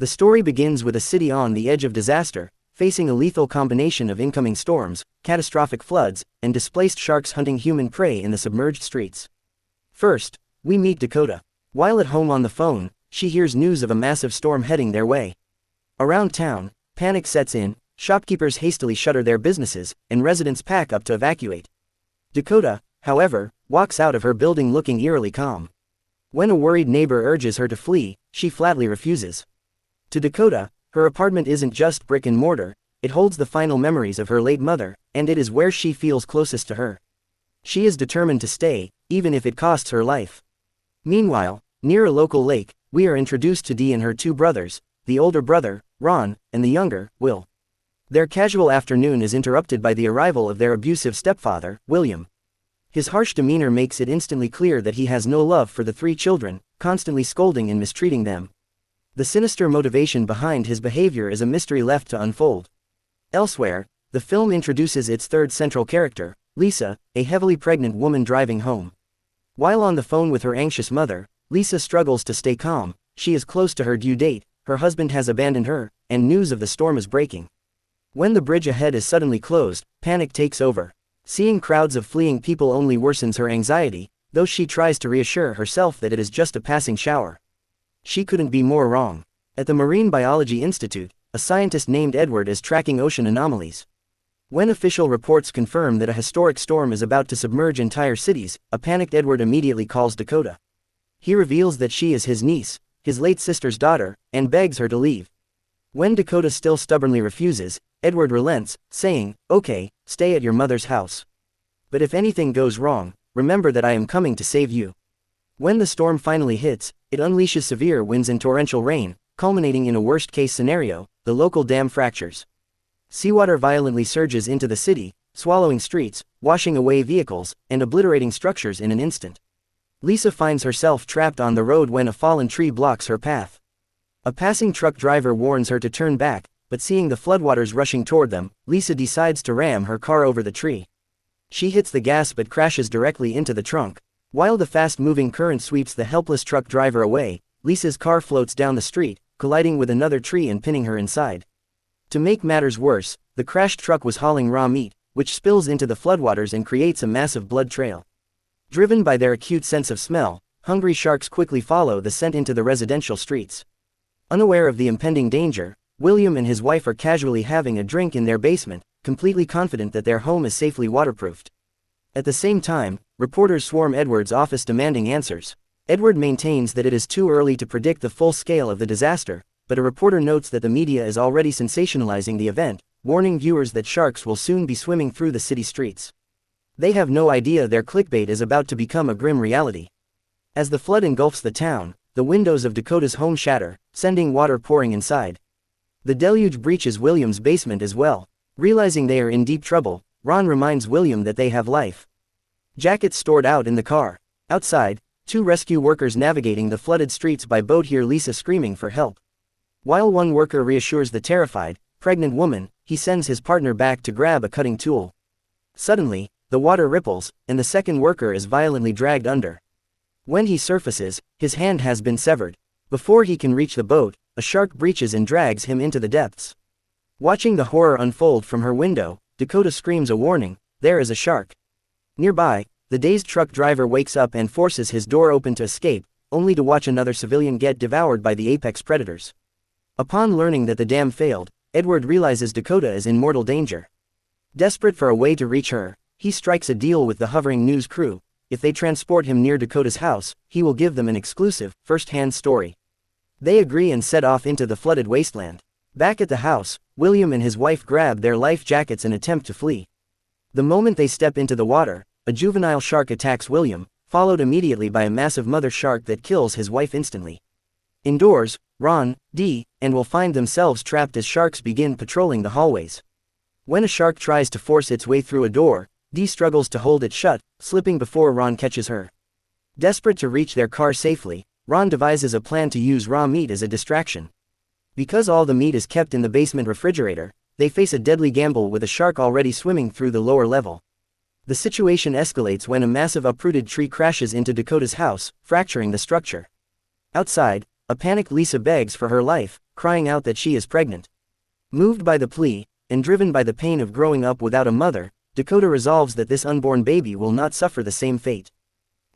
The story begins with a city on the edge of disaster, facing a lethal combination of incoming storms, catastrophic floods, and displaced sharks hunting human prey in the submerged streets. First, we meet Dakota. While at home on the phone, she hears news of a massive storm heading their way. Around town, panic sets in, shopkeepers hastily shutter their businesses, and residents pack up to evacuate. Dakota, however, walks out of her building looking eerily calm. When a worried neighbor urges her to flee, she flatly refuses. To Dakota, her apartment isn't just brick and mortar, it holds the final memories of her late mother, and it is where she feels closest to her. She is determined to stay, even if it costs her life. Meanwhile, near a local lake, we are introduced to Dee and her two brothers, the older brother, Ron, and the younger, Will. Their casual afternoon is interrupted by the arrival of their abusive stepfather, William. His harsh demeanor makes it instantly clear that he has no love for the three children, constantly scolding and mistreating them. The sinister motivation behind his behavior is a mystery left to unfold. Elsewhere, the film introduces its third central character, Lisa, a heavily pregnant woman driving home. While on the phone with her anxious mother, Lisa struggles to stay calm. She is close to her due date, her husband has abandoned her, and news of the storm is breaking. When the bridge ahead is suddenly closed, panic takes over. Seeing crowds of fleeing people only worsens her anxiety, though she tries to reassure herself that it is just a passing shower. She couldn't be more wrong. At the Marine Biology Institute, a scientist named Edward is tracking ocean anomalies. When official reports confirm that a historic storm is about to submerge entire cities, a panicked Edward immediately calls Dakota. He reveals that she is his niece, his late sister's daughter, and begs her to leave. When Dakota still stubbornly refuses, Edward relents, saying, "Okay, stay at your mother's house. But if anything goes wrong, remember that I am coming to save you." When the storm finally hits, it unleashes severe winds and torrential rain, culminating in a worst-case scenario: the local dam fractures. Seawater violently surges into the city, swallowing streets, washing away vehicles, and obliterating structures in an instant. Lisa finds herself trapped on the road when a fallen tree blocks her path. A passing truck driver warns her to turn back, but seeing the floodwaters rushing toward them, Lisa decides to ram her car over the tree. She hits the gas but crashes directly into the trunk. While the fast-moving current sweeps the helpless truck driver away, Lisa's car floats down the street, colliding with another tree and pinning her inside. To make matters worse, the crashed truck was hauling raw meat, which spills into the floodwaters and creates a massive blood trail. Driven by their acute sense of smell, hungry sharks quickly follow the scent into the residential streets. Unaware of the impending danger, William and his wife are casually having a drink in their basement, completely confident that their home is safely waterproofed. At the same time, reporters swarm Edward's office demanding answers. Edward maintains that it is too early to predict the full scale of the disaster, but a reporter notes that the media is already sensationalizing the event, warning viewers that sharks will soon be swimming through the city streets. They have no idea their clickbait is about to become a grim reality. As the flood engulfs the town, the windows of Dakota's home shatter, sending water pouring inside. The deluge breaches William's basement as well. Realizing they are in deep trouble, Ron reminds William that they have life jackets stored out in the car. Outside, two rescue workers navigating the flooded streets by boat hear Lisa screaming for help. While one worker reassures the terrified, pregnant woman, he sends his partner back to grab a cutting tool. Suddenly, the water ripples, and the second worker is violently dragged under. When he surfaces, his hand has been severed. Before he can reach the boat, a shark breaches and drags him into the depths. Watching the horror unfold from her window, Dakota screams a warning, "There is a shark." Nearby, the dazed truck driver wakes up and forces his door open to escape, only to watch another civilian get devoured by the apex predators. Upon learning that the dam failed, Edward realizes Dakota is in mortal danger. Desperate for a way to reach her, he strikes a deal with the hovering news crew. If they transport him near Dakota's house, he will give them an exclusive, first-hand story. They agree and set off into the flooded wasteland. Back at the house, William and his wife grab their life jackets and attempt to flee. The moment they step into the water, a juvenile shark attacks William, followed immediately by a massive mother shark that kills his wife instantly. Indoors, Ron, Dee, and Will find themselves trapped as sharks begin patrolling the hallways. When a shark tries to force its way through a door, Dee struggles to hold it shut, slipping before Ron catches her. Desperate to reach their car safely, Ron devises a plan to use raw meat as a distraction. Because all the meat is kept in the basement refrigerator, they face a deadly gamble with a shark already swimming through the lower level. The situation escalates when a massive uprooted tree crashes into Dakota's house, fracturing the structure. Outside, a panicked Lisa begs for her life, crying out that she is pregnant. Moved by the plea, and driven by the pain of growing up without a mother, Dakota resolves that this unborn baby will not suffer the same fate.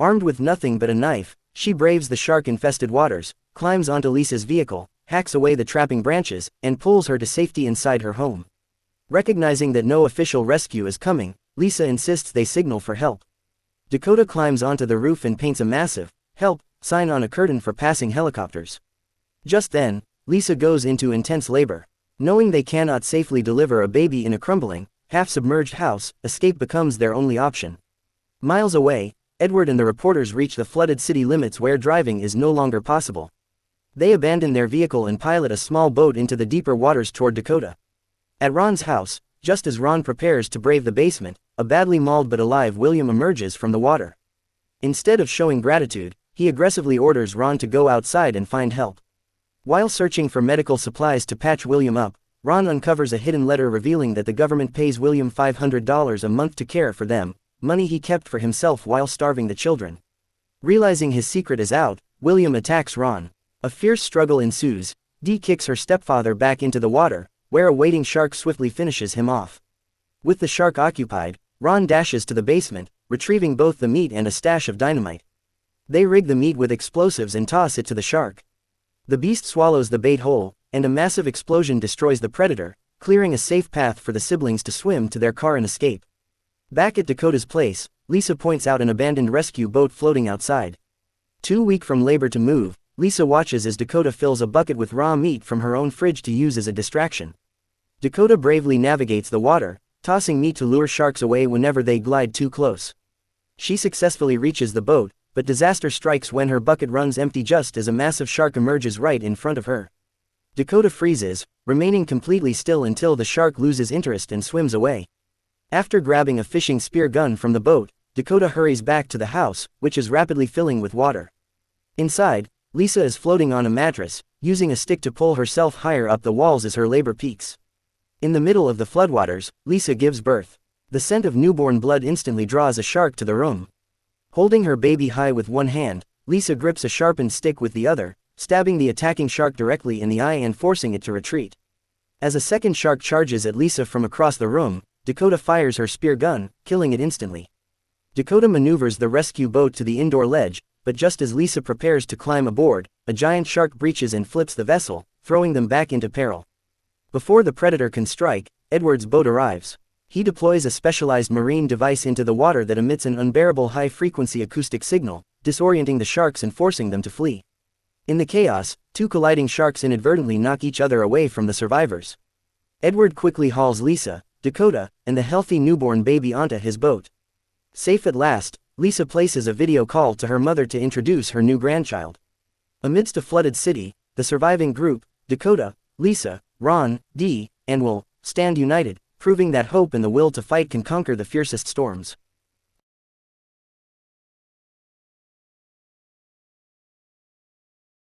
Armed with nothing but a knife, she braves the shark-infested waters, climbs onto Lisa's vehicle, hacks away the trapping branches, and pulls her to safety inside her home. Recognizing that no official rescue is coming, Lisa insists they signal for help. Dakota climbs onto the roof and paints a massive "Help" sign on a curtain for passing helicopters. Just then, Lisa goes into intense labor. Knowing they cannot safely deliver a baby in a crumbling, half-submerged house, escape becomes their only option. Miles away, Edward and the reporters reach the flooded city limits where driving is no longer possible. They abandon their vehicle and pilot a small boat into the deeper waters toward Dakota. At Ron's house, just as Ron prepares to brave the basement, a badly mauled but alive William emerges from the water. Instead of showing gratitude, he aggressively orders Ron to go outside and find help. While searching for medical supplies to patch William up, Ron uncovers a hidden letter revealing that the government pays William $500 a month to care for them, money he kept for himself while starving the children. Realizing his secret is out, William attacks Ron. A fierce struggle ensues. Dee kicks her stepfather back into the water, where a waiting shark swiftly finishes him off. With the shark occupied, Ron dashes to the basement, retrieving both the meat and a stash of dynamite. They rig the meat with explosives and toss it to the shark. The beast swallows the bait whole, and a massive explosion destroys the predator, clearing a safe path for the siblings to swim to their car and escape. Back at Dakota's place, Lisa points out an abandoned rescue boat floating outside. Too weak from labor to move, Lisa watches as Dakota fills a bucket with raw meat from her own fridge to use as a distraction. Dakota bravely navigates the water, tossing meat to lure sharks away whenever they glide too close. She successfully reaches the boat, but disaster strikes when her bucket runs empty just as a massive shark emerges right in front of her. Dakota freezes, remaining completely still until the shark loses interest and swims away. After grabbing a fishing spear gun from the boat, Dakota hurries back to the house, which is rapidly filling with water. Inside, Lisa is floating on a mattress, using a stick to pull herself higher up the walls as her labor peaks. In the middle of the floodwaters, Lisa gives birth. The scent of newborn blood instantly draws a shark to the room. Holding her baby high with one hand, Lisa grips a sharpened stick with the other, stabbing the attacking shark directly in the eye and forcing it to retreat. As a second shark charges at Lisa from across the room, Dakota fires her spear gun, killing it instantly. Dakota maneuvers the rescue boat to the indoor ledge, but just as Lisa prepares to climb aboard, a giant shark breaches and flips the vessel, throwing them back into peril. Before the predator can strike, Edward's boat arrives. He deploys a specialized marine device into the water that emits an unbearable high-frequency acoustic signal, disorienting the sharks and forcing them to flee. In the chaos, two colliding sharks inadvertently knock each other away from the survivors. Edward quickly hauls Lisa, Dakota, and the healthy newborn baby onto his boat. Safe at last, Lisa places a video call to her mother to introduce her new grandchild. Amidst a flooded city, the surviving group, Dakota, Lisa, Ron, Dee, and Will, stand united, proving that hope and the will to fight can conquer the fiercest storms.